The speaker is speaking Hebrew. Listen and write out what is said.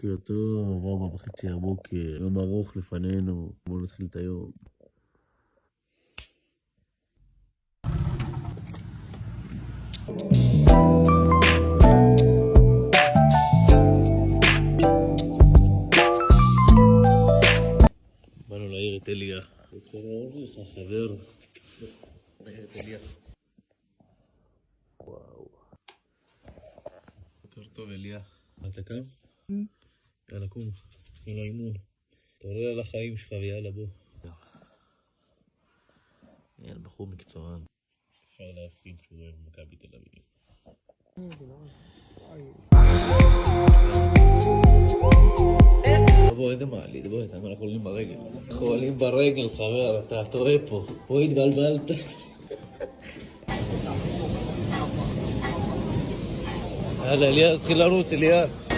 בוקר טוב, 4:30 הבוקר, יום ארוך לפנינו, בואו נתחיל את היום. באנו להעיר את אליה. שלום לך חבר. להעיר את אליה. וואו. בוקר טוב אליה. אתה קם? יאללה קום. יאללה אימון. תעלה על החיים שלך ויאללה בוא. יאללה בחור מקצוען. אפשר להבחין שהוא אוהב מכבי תל אביב. בוא איזה מעלית, בוא אנחנו עולים ברגל. אנחנו עולים ברגל חבר, אתה טועה פה. פה התגלבלת. יאללה אליה, תתחיל לרוץ אליה.